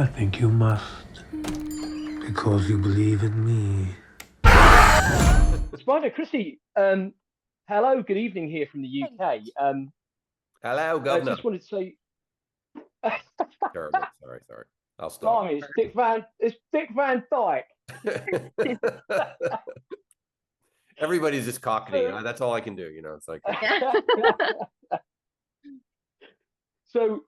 I think you must, because you believe in me. Spider, Krsy, hello, good evening here from the Hey. UK. Hello, governor. Just wanted to say, Terrible. Sorry. I'll stop. blimey, it's Dick Van Dyke. Everybody's just cockney. So, That's all I can do. It's like, so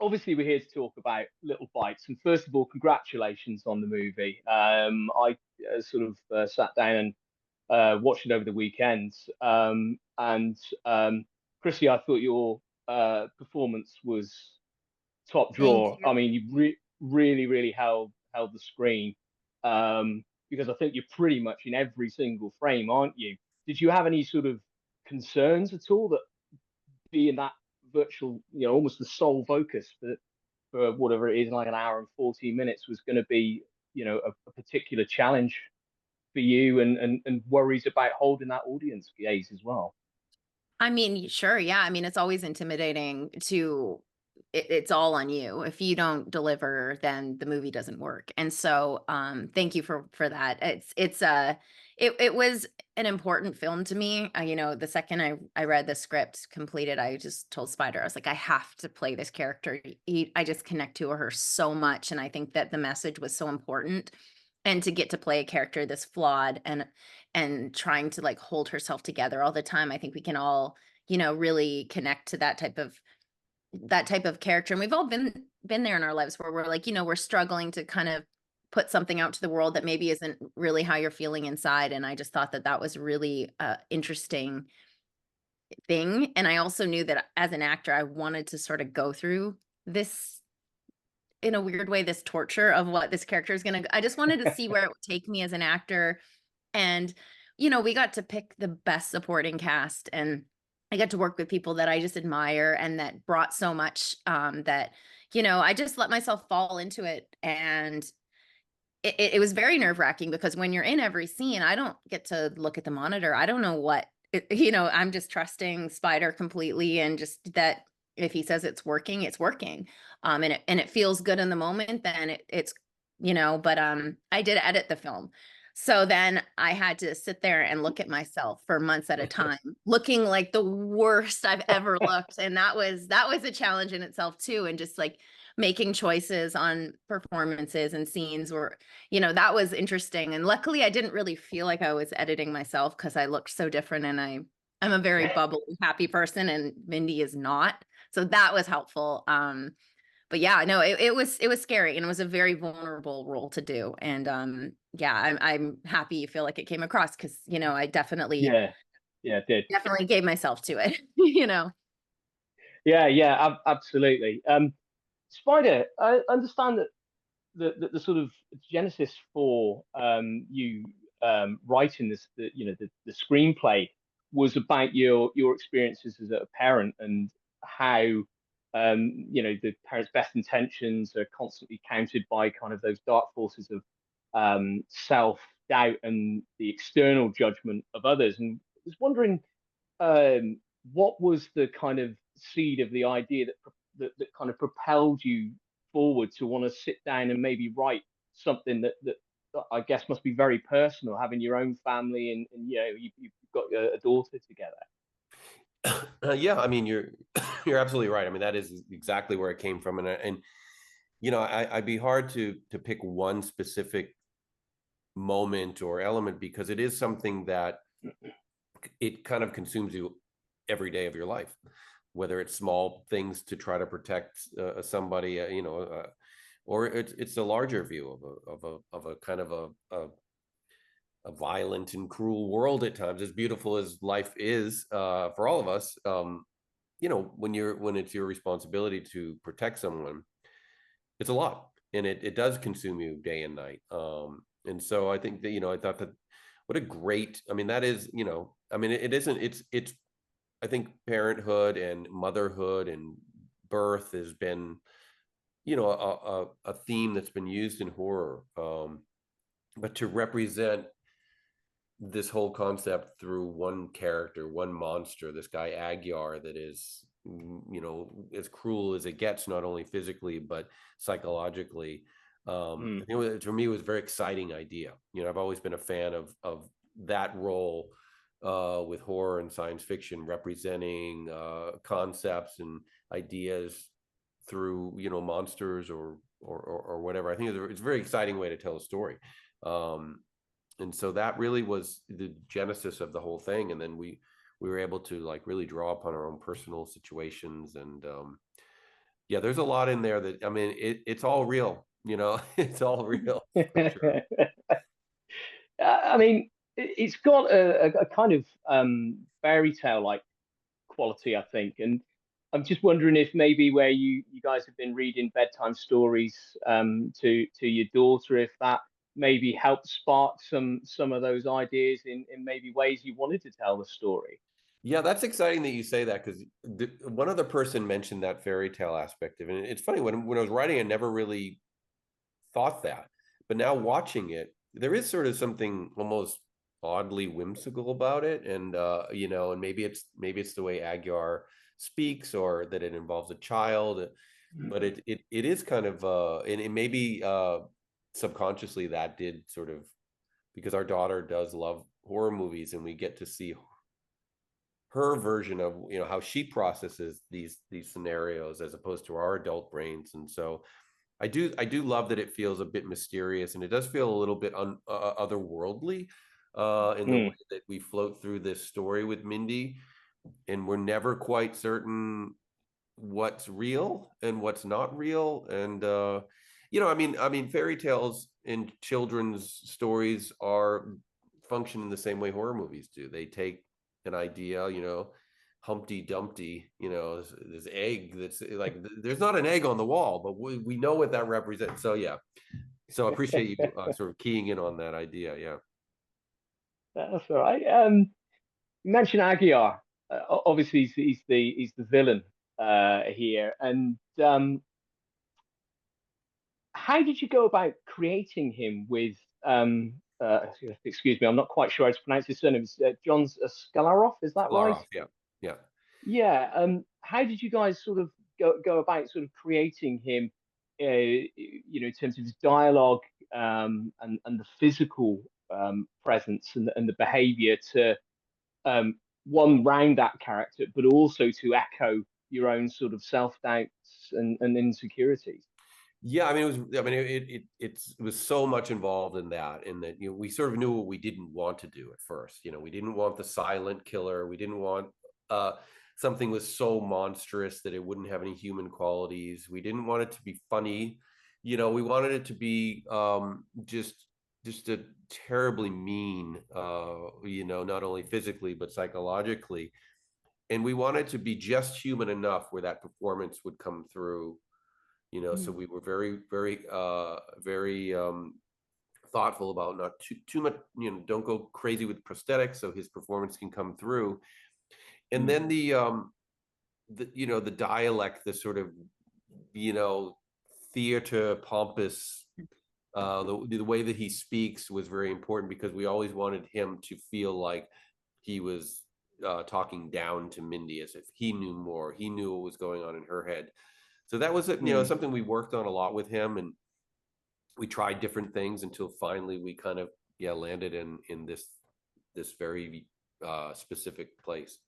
obviously we're here to talk about Little Bites. And first of all, congratulations on the movie. I sort of sat down and watched it over the weekend. And Krsy, I thought your performance was top Thank drawer. I you. mean, you really held the screen, because I think you're pretty much in every single frame, aren't you? Did you have any sort of concerns at all that being that virtual, almost the sole focus for whatever it is, like an hour and 14 minutes, was going to be, a particular challenge for you, and worries about holding that audience gaze as well? I mean, sure, yeah. I mean, it's always intimidating to it's all on you. If you don't deliver, then the movie doesn't work. And so, thank you for that. It was an important film to me. The second I read the script completed, I just told Spider, I was like, I have to play this character. I just connect to her so much, and I think that the message was so important. And to get to play a character this flawed and trying to like hold herself together all the time, I think we can all, really connect to that type of character. And we've all been there in our lives where we're like, we're struggling to kind of put something out to the world that maybe isn't really how you're feeling inside. And I just thought that that was really interesting thing. And I also knew that as an actor, I wanted to sort of go through this, in a weird way, this torture of what this character is going to, I just wanted to see where it would take me as an actor. And, we got to pick the best supporting cast, and I got to work with people that I just admire and that brought so much, that, I just let myself fall into it. And it was very nerve wracking because when you're in every scene, I don't get to look at the monitor. I don't know I'm just trusting Spider completely, and just that if he says it's working, it's working. And it feels good in the moment, then it's, but I did edit the film. So then I had to sit there and look at myself for months at a time, looking like the worst I've ever looked. And that was a challenge in itself too. And just like making choices on performances and scenes were, that was interesting. And luckily I didn't really feel like I was editing myself because I looked so different, and I'm a very bubbly, happy person, and Mindy is not. So that was helpful. But yeah, no, it was scary, and it was a very vulnerable role to do. And yeah, I'm happy you feel like it came across, because I definitely Yeah, yeah, it did. definitely gave myself to it. Absolutely. Spider, I understand that the sort of genesis for you writing the screenplay was about your experiences as a parent, and how the parents' best intentions are constantly countered by kind of those dark forces of self doubt and the external judgment of others. And I was wondering, what was the kind of seed of the idea that kind of propelled you forward to want to sit down and maybe write something that I guess must be very personal, having your own family, and you've got a daughter together. yeah, I mean, you're absolutely right. I mean, that is exactly where it came from. And I'd be hard to pick one specific moment or element, because it is something that it kind of consumes you every day of your life, whether it's small things to try to protect somebody, or it's a larger view of a kind of a violent and cruel world at times. As beautiful as life is, for all of us, when it's your responsibility to protect someone, it's a lot, and it does consume you day and night. And so I think that, I thought that, what a great, I mean, that is, I mean, it isn't, it's I think parenthood and motherhood and birth has been, a theme that's been used in horror. But to represent this whole concept through one character, one monster, this guy Agyar, that is you know, as cruel as it gets, not only physically but psychologically. I think for me, it was a very exciting idea. You know, I've always been a fan of that role with horror and science fiction, representing concepts and ideas through, you know, monsters or whatever. I think it's a very exciting way to tell a story. And so that really was the genesis of the whole thing. And then we were able to like really draw upon our own personal situations. And yeah, there's a lot in there that, I mean, it's all real, you know, it's all real. For sure. I mean, it's got a kind of fairy tale like quality, I think. And I'm just wondering if maybe where you guys have been reading bedtime stories to your daughter, if that maybe helped spark some of those ideas in maybe ways you wanted to tell the story. Yeah, that's exciting that you say that, because one other person mentioned that fairy tale aspect of it. And it's funny, when I was writing, I never really thought that, but now watching it, there is sort of something almost oddly whimsical about it. And you know, and maybe it's the way Agyar speaks, or that it involves a child, but it is kind of and it maybe subconsciously that did sort of, because our daughter does love horror movies, and we get to see her version of, you know, how she processes these scenarios as opposed to our adult brains. And so I do love that it feels a bit mysterious, and it does feel a little bit otherworldly in the way that we float through this story with Mindy, and we're never quite certain what's real and what's not real. And you know, I mean fairy tales and children's stories are function in the same way horror movies do. They take an idea, you know, Humpty Dumpty, you know, this egg that's like, there's not an egg on the wall, but we know what that represents. So yeah, so I appreciate you sort of keying in on that idea. Yeah. That's all right. You mentioned Aguiar. Obviously, he's the villain here. And how did you go about creating him with excuse me, I'm not quite sure how to pronounce his surname. It's John Skalaroff, is that right? Laroff, yeah. Yeah. Yeah. How did you guys sort of go about sort of creating him, you know, in terms of his dialogue, and the physical presence and the behavior to um, one round that character, but also to echo your own sort of self doubts and insecurities. Yeah, I mean, it was so much involved in that, you know, we sort of knew what we didn't want to do at first. You know, we didn't want the silent killer. We didn't want uh something was so monstrous that it wouldn't have any human qualities. We didn't want it to be funny. You know, we wanted it to be just a terribly mean, you know, not only physically but psychologically. And we wanted to be just human enough where that performance would come through, you know. So we were very thoughtful about not too much, you know, don't go crazy with prosthetics so his performance can come through. And then the you know, the dialect, the sort of, you know, theater pompous, the way that he speaks was very important, because we always wanted him to feel like he was talking down to Mindy, as if he knew more, he knew what was going on in her head. So that was, you know, something we worked on a lot with him, and we tried different things until finally we kind of, yeah, landed in this very specific place.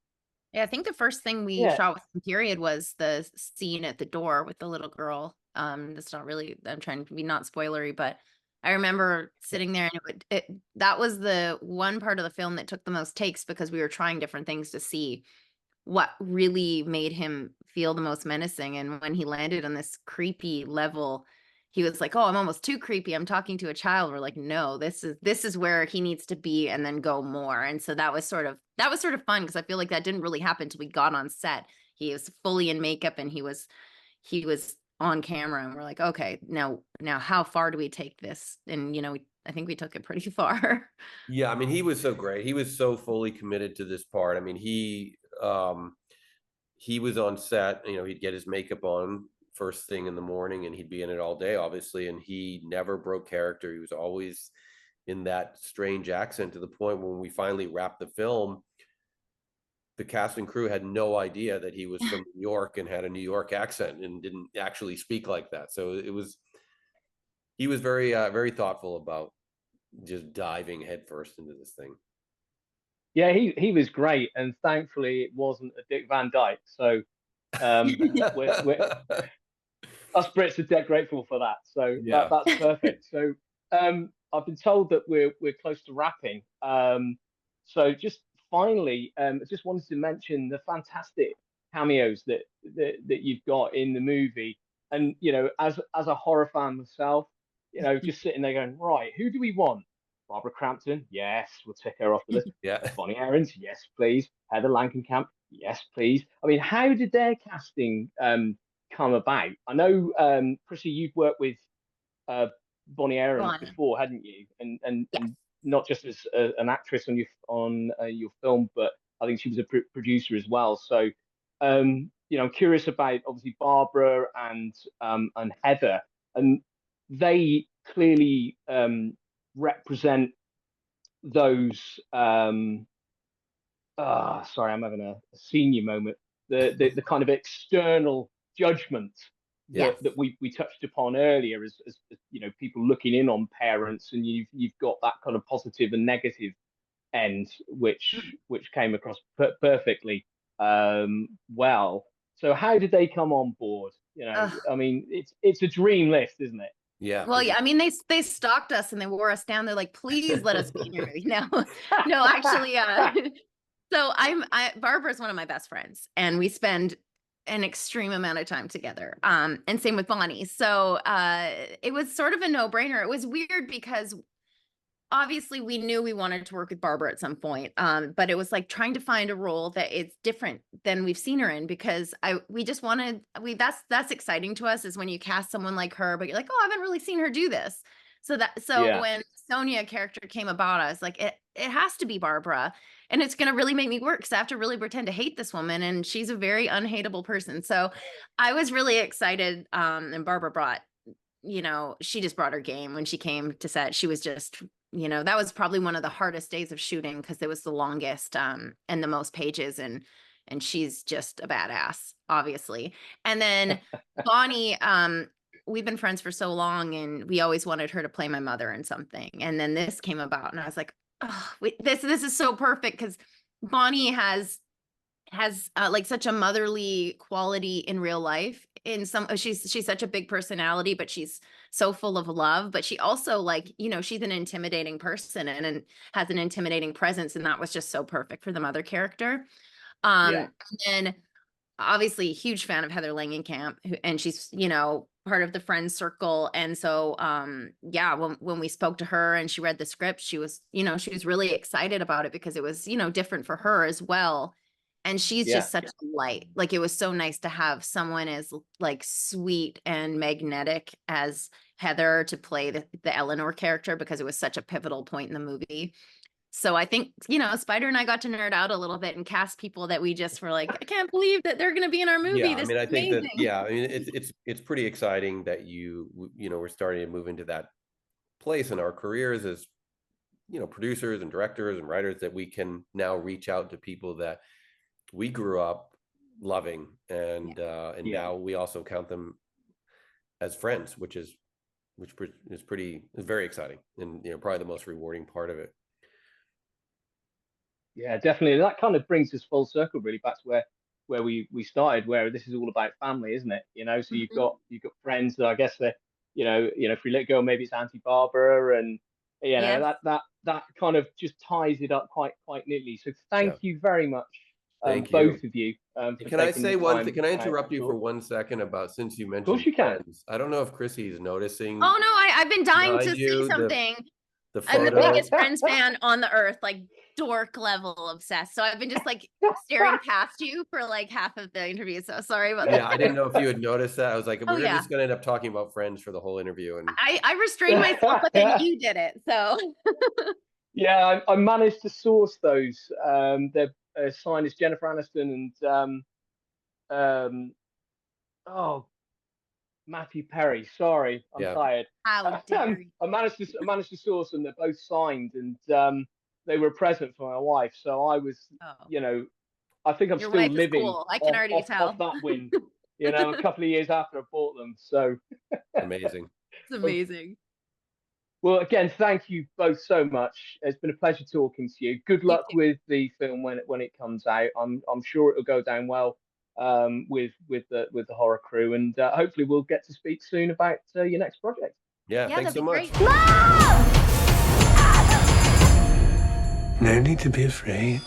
Yeah, I think the first thing we Yeah. shot with him, period, was the scene at the door with the little girl. It's not really, I'm trying to be not spoilery, but I remember sitting there, and that was the one part of the film that took the most takes, because we were trying different things to see what really made him feel the most menacing. And when he landed on this creepy level, he was like, "Oh, I'm almost too creepy. I'm talking to a child." We're like, "No, this is where he needs to be," and then go more. And so that was sort of fun, because I feel like that didn't really happen until we got on set. He was fully in makeup, and he was on camera, and we're like, "Okay, now how far do we take this?" And you know, I think we took it pretty far. Yeah, I mean, he was so great. He was so fully committed to this part. I mean, he was on set, you know, he'd get his makeup on first thing in the morning, and he'd be in it all day, obviously, and he never broke character. He was always in that strange accent, to the point when we finally wrapped the film, the cast and crew had no idea that he was from New York and had a New York accent and didn't actually speak like that. So he was very thoughtful about just diving headfirst into this thing. Yeah, he was great, and thankfully it wasn't a Dick Van Dyke. So we're us Brits are dead grateful for that. So Yeah. that's perfect. So I've been told that we're close to wrapping. So just finally, I just wanted to mention the fantastic cameos that you've got in the movie. And you know, as a horror fan myself, you know, just sitting there going, right, who do we want? Barbara Crampton, yes, we'll tick her off the list. Yeah. Bonnie Aarons, yes, please. Heather Langenkamp, yes, please. I mean, how did their casting come about? I know, Krsy, you've worked with Bonnie Aarons Bonnie. before, hadn't you? And Yes. not just as an actress on your film, but I think she was a producer as well. So, you know, I'm curious about obviously Barbara and Heather, and they clearly represent those. Sorry, I'm having a senior moment. The kind of external judgment Yes. that we touched upon earlier as you know, people looking in on parents, and you've got that kind of positive and negative end which came across perfectly well. So how did they come on board? You know, Ugh. I mean, it's a dream list, isn't it? Yeah. Well, yeah, I mean, they stalked us and they wore us down. They're like, please let us be in your movie. No, no, actually, so Barbara's one of my best friends, and we spend an extreme amount of time together. And same with Bonnie. So it was sort of a no-brainer. It was weird because obviously we knew we wanted to work with Barbara at some point. But it was like trying to find a role that is different than we've seen her in, because we just wanted, that's exciting to us, is when you cast someone like her, but you're like, oh, I haven't really seen her do this. So Yeah. when Sonia character came about, I was like, it has to be Barbara, and it's going to really make me work, because I have to really pretend to hate this woman, and she's a very unhateable person. So I was really excited. And Barbara brought, you know, she just brought her game when she came to set. She was just, you know, that was probably one of the hardest days of shooting, because it was the longest and the most pages, and she's just a badass, obviously. And then Bonnie, we've been friends for so long, and we always wanted her to play my mother in something. And then this came about, and I was like, oh, this is so perfect, because Bonnie has like such a motherly quality in real life. In some, she's such a big personality, but she's so full of love. But she also, like, you know, she's an intimidating person, and has an intimidating presence, and that was just so perfect for the mother character. Yeah. And obviously huge fan of Heather Langenkamp, and she's, you know, part of the friend circle. And so yeah, when we spoke to her and she read the script, she was, you know, she was really excited about it, because it was, you know, different for her as well. And she's just such a light. Like, it was so nice to have someone as like sweet and magnetic as Heather to play the Eleanor character, because it was such a pivotal point in the movie. So I think, you know, Spider and I got to nerd out a little bit and cast people that we just were like, I can't believe that they're going to be in our movie. Yeah, This I mean, I is think amazing. that, yeah, I mean, it's pretty exciting that you know, we're starting to move into that place in our careers as, you know, producers and directors and writers, that we can now reach out to people that we grew up loving, and now we also count them as friends, which is very exciting, and, you know, probably the most rewarding part of it. Yeah, definitely. That kind of brings us full circle, really, back to where we started, where this is all about family, isn't it? You know, so you've got friends that I guess they're, if we let go, maybe it's Auntie Barbara, and you know, that kind of just ties it up quite neatly. So thank you very much, Thank both you. of you. Can I say one thing? Can I interrupt you for 1 second about, since you mentioned course you can. friends? I don't know if Krsy is noticing. Oh no, I've been dying to say something. I'm the biggest Friends fan on the earth, like dork level obsessed. So I've been just like staring past you for like half of the interview. So sorry about that. Yeah, I didn't know if you had noticed that. I was like, we're just gonna end up talking about Friends for the whole interview. And I restrained myself, but then you did it. So yeah, I managed to source those. They're signed as Jennifer Aniston and Matthew Perry. Sorry, I'm tired. How dare you? I managed to source them. They're both signed, and they were a present for my wife. So I was, you know, I think I'm Your still wife is living cool. I can already tell. off that win. You know, a couple of years after I bought them. So Amazing. It's amazing. well, again, thank you both so much. It's been a pleasure talking to you. Good luck too. with the film when it comes out. I'm sure it'll go down well with the horror crew, and hopefully we'll get to speak soon about your next project. Yeah, thanks that'd so be much. great. No need to be afraid.